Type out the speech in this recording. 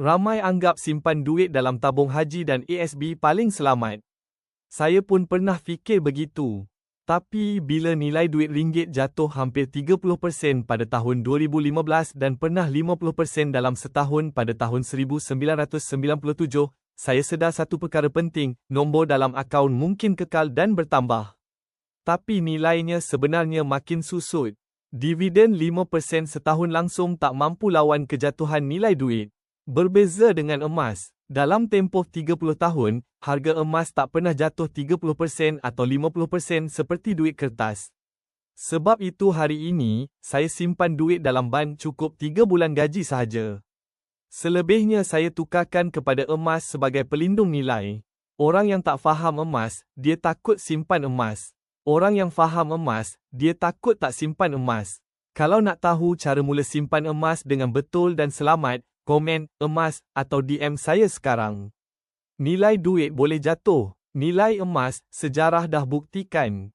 Ramai anggap simpan duit dalam tabung haji dan ASB paling selamat. Saya pun pernah fikir begitu. Tapi bila nilai duit ringgit jatuh hampir 30% pada tahun 2015 dan pernah 50% dalam setahun pada tahun 1997, saya sedar satu perkara penting, nombor dalam akaun mungkin kekal dan bertambah. Tapi nilainya sebenarnya makin susut. Dividen 5% setahun langsung tak mampu lawan kejatuhan nilai duit. Berbeza dengan emas, dalam tempoh 30 tahun, harga emas tak pernah jatuh 30% atau 50% seperti duit kertas. Sebab itu hari ini, saya simpan duit dalam bank cukup 3 bulan gaji sahaja. Selebihnya saya tukarkan kepada emas sebagai pelindung nilai. Orang yang tak faham emas, dia takut simpan emas. Orang yang faham emas, dia takut tak simpan emas. Kalau nak tahu cara mula simpan emas dengan betul dan selamat, komen, emas, atau DM saya sekarang. Nilai duit boleh jatuh. Nilai emas, sejarah dah buktikan.